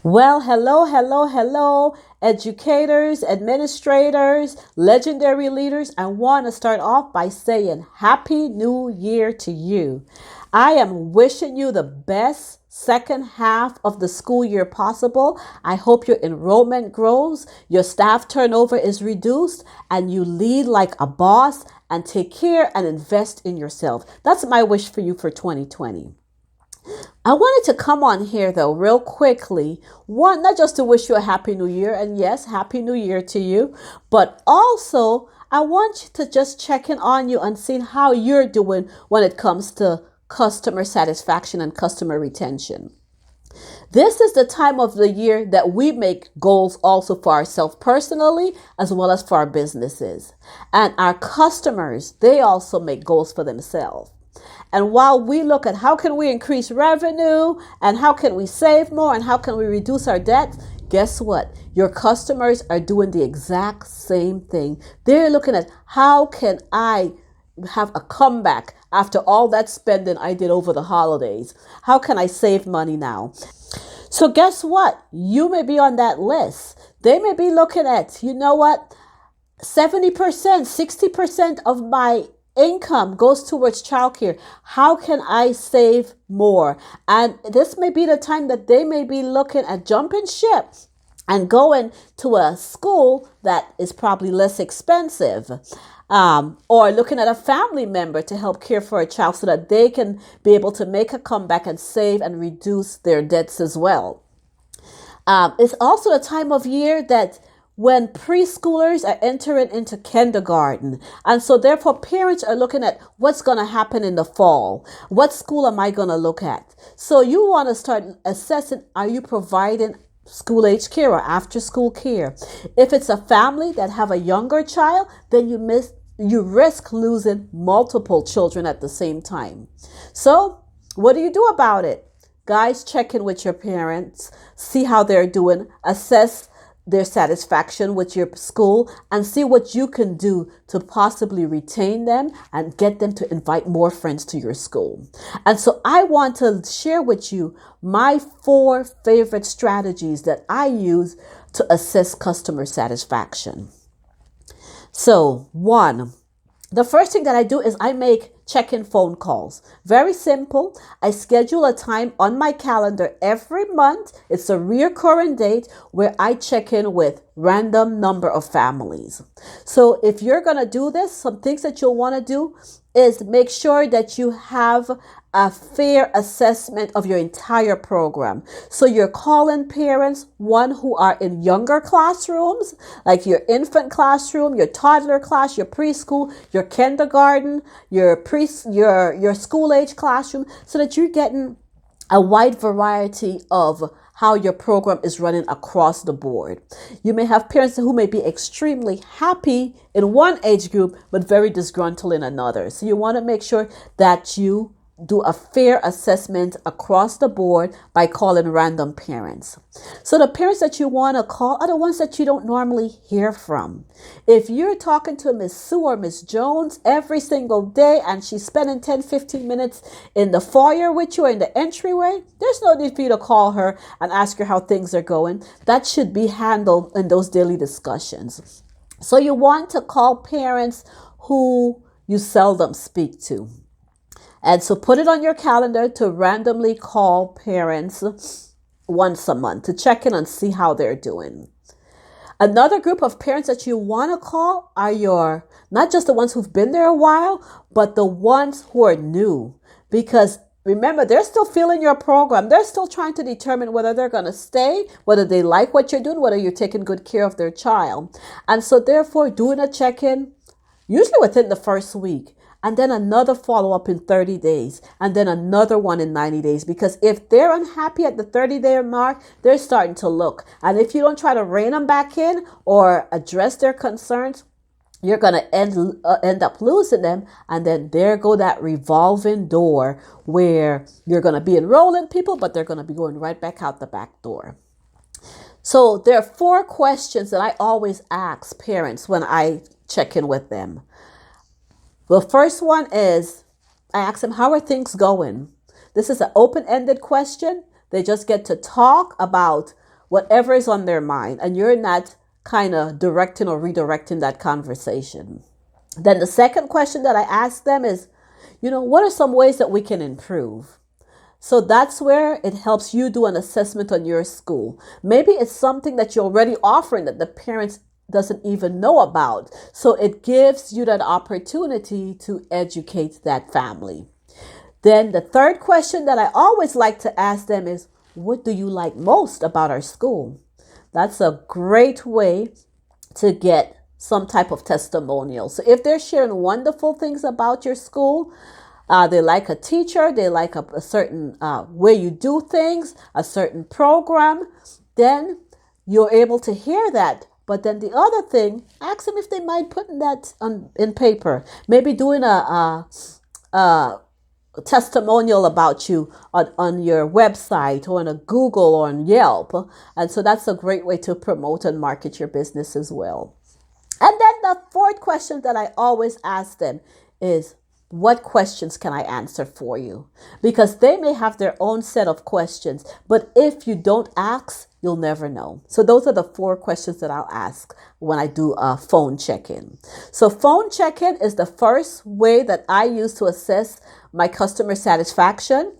Well, hello, educators, administrators, legendary leaders. I want to start off by saying Happy New Year to you. I am wishing you the best second half of the school year possible. I hope your enrollment grows, your staff turnover is reduced, and you lead like a boss and take care and invest in yourself. That's my wish for you for 2020. I wanted to come on here though, real quickly. One, not just to wish you a happy new year, and yes, happy new year to you, but also I want you to just check in on you and see how you're doing when it comes to customer satisfaction and customer retention. This is the time of the year that we make goals also for ourselves personally as well as for our businesses. And our customers, they also make goals for themselves. And while we look at how can we increase revenue and how can we save more and how can we reduce our debt, guess what? Your customers are doing the exact same thing. They're looking at how can I have a comeback after all that spending I did over the holidays? How can I save money now? So guess what? You may be on that list. They may be looking at, you know what? 70%, 60% of my income goes towards childcare. How can I save more? And this may be the time that they may be looking at jumping ship and going to a school that is probably less expensive. Or looking at a family member to help care for a child so that they can be able to make a comeback and save and reduce their debts as well. It's also a time of year that when preschoolers are entering into kindergarten. And so therefore parents are looking at what's going to happen in the fall. What school am I going to look at? So you want to start assessing, are you providing school age care or after school care? If it's a family that have a younger child, then you risk losing multiple children at the same time. So what do you do about it? Guys, check in with your parents, see how they're doing, assess their satisfaction with your school, and see what you can do to possibly retain them and get them to invite more friends to your school. And so I want to share with you my 4 favorite strategies that I use to assess customer satisfaction. So 1, the first thing that I do is I make check-in phone calls. Very simple. I schedule a time on my calendar every month. It's a recurring date where I check in with random number of families. So if you're going to do this, some things that you'll want to do is make sure that you have a fair assessment of your entire program. So you're calling parents, one, who are in younger classrooms, like your infant classroom, your toddler class, your preschool, your kindergarten, your school age classroom, so that you're getting a wide variety of how your program is running across the board. You may have parents who may be extremely happy in one age group, but very disgruntled in another. So you want to make sure that you do a fair assessment across the board by calling random parents. So the parents that you want to call are the ones that you don't normally hear from. If you're talking to Miss Sue or Miss Jones every single day and she's spending 10-15 minutes in the foyer with you or in the entryway, there's no need for you to call her and ask her how things are going. That should be handled in those daily discussions. So you want to call parents who you seldom speak to. And so put it on your calendar to randomly call parents once a month to check in and see how they're doing. Another group of parents that you want to call are not just the ones who've been there a while, but the ones who are new. Because remember, they're still feeling your program. They're still trying to determine whether they're going to stay, whether they like what you're doing, whether you're taking good care of their child. And so therefore doing a check-in, usually within the first week, and then another follow-up in 30 days, and then another one in 90 days. Because if they're unhappy at the 30-day mark, they're starting to look. And if you don't try to rein them back in or address their concerns, you're going to end up losing them. And then there go that revolving door where you're going to be enrolling people, but they're going to be going right back out the back door. So there are 4 questions that I always ask parents when I check in with them. The first one is, I ask them, how are things going? This is an open-ended question. They just get to talk about whatever is on their mind, and you're not kind of directing or redirecting that conversation. Then the second question that I ask them is, what are some ways that we can improve? So that's where it helps you do an assessment on your school. Maybe it's something that you're already offering that the parents doesn't even know about. So it gives you that opportunity to educate that family. Then the third question that I always like to ask them is, what do you like most about our school? That's a great way to get some type of testimonial. So if they're sharing wonderful things about your school, they like a teacher, they like a certain way you do things, a certain program, then you're able to hear that. But then the other thing, ask them if they mind putting that in paper. Maybe doing a testimonial about you on your website or on a Google or on Yelp. And so that's a great way to promote and market your business as well. And then the fourth question that I always ask them is, what questions can I answer for you? Because they may have their own set of questions, but if you don't ask, you'll never know. So those are the 4 questions that I'll ask when I do a phone check-in. So phone check-in is the first way that I use to assess my customer satisfaction.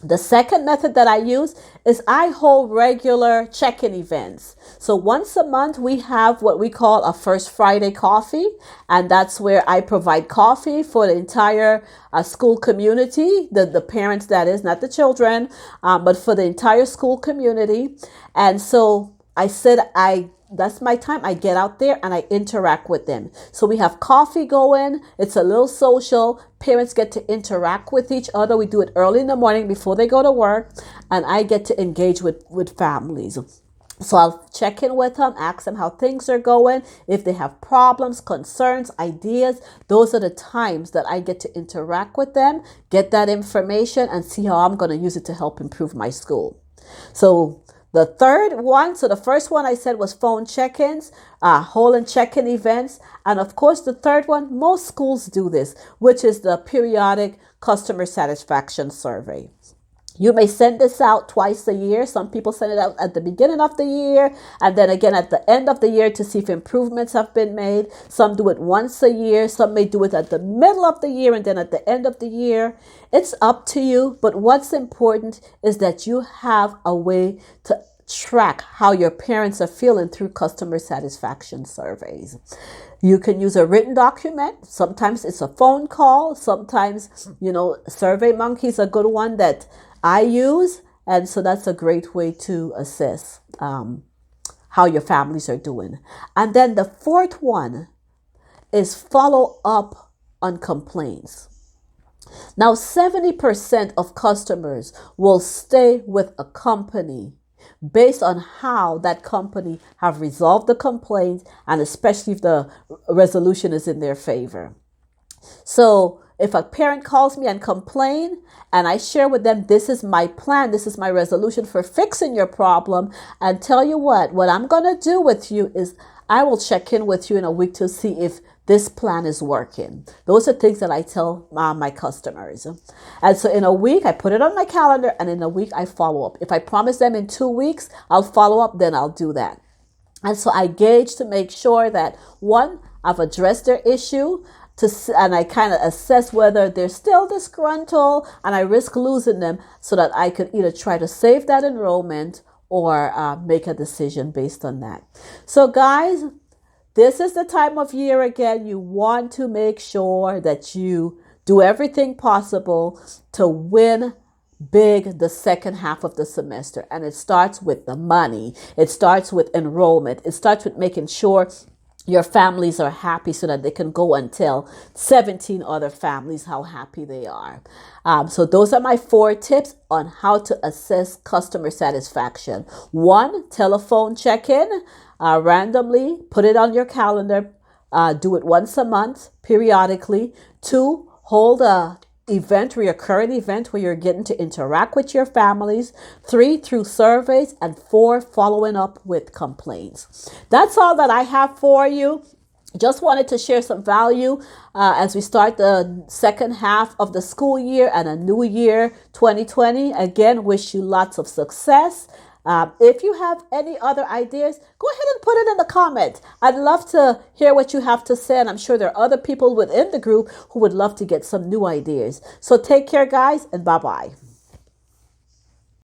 The second method that I use is I hold regular check-in events. So once a month, we have what we call a First Friday coffee. And that's where I provide coffee for the entire school community, the parents, that is, not the children, but for the entire school community. And so I said, that's my time. I get out there and I interact with them. So we have coffee going. It's a little social. Parents get to interact with each other. We do it early in the morning before they go to work. And I get to engage with families. So I'll check in with them, ask them how things are going. If they have problems, concerns, ideas, those are the times that I get to interact with them, get that information, and see how I'm going to use it to help improve my school. So the third one, so the first one I said was phone check-ins, holding check-in events. And of course, the third one, most schools do this, which is the periodic customer satisfaction survey. You may send this out twice a year. Some people send it out at the beginning of the year and then again at the end of the year to see if improvements have been made. Some do it once a year. Some may do it at the middle of the year and then at the end of the year. It's up to you. But what's important is that you have a way to track how your parents are feeling through customer satisfaction surveys. You can use a written document. Sometimes it's a phone call. Sometimes, SurveyMonkey is a good one that I use. And so that's a great way to assess how your families are doing. And then the fourth one is follow up on complaints. Now, 70% of customers will stay with a company based on how that company have resolved the complaint, and especially if the resolution is in their favor. So if a parent calls me and complain and I share with them, this is my plan, this is my resolution for fixing your problem, and tell you what I'm going to do with you is I will check in with you in a week to see if this plan is working. Those are things that I tell my customers. And so in a week, I put it on my calendar, and in a week, I follow up. If I promise them in 2 weeks, I'll follow up, then I'll do that. And so I gauge to make sure that, one, I've addressed their issue, and I kind of assess whether they're still disgruntled and I risk losing them, so that I could either try to save that enrollment or make a decision based on that. So guys, this is the time of year again. You want to make sure that you do everything possible to win big the second half of the semester. And it starts with the money. It starts with enrollment. It starts with making sure your families are happy so that they can go and tell 17 other families how happy they are. So those are my 4 tips on how to assess customer satisfaction. 1, telephone check-in. Randomly, put it on your calendar, do it once a month, periodically. 2, hold a recurring event where you're getting to interact with your families. 3, through surveys. And 4, following up with complaints. That's all that I have for you. Just wanted to share some value as we start the second half of the school year and a new year, 2020. Again, wish you lots of success. If you have any other ideas, go ahead and put it in the comments. I'd love to hear what you have to say, and I'm sure there are other people within the group who would love to get some new ideas. So take care, guys, and bye bye.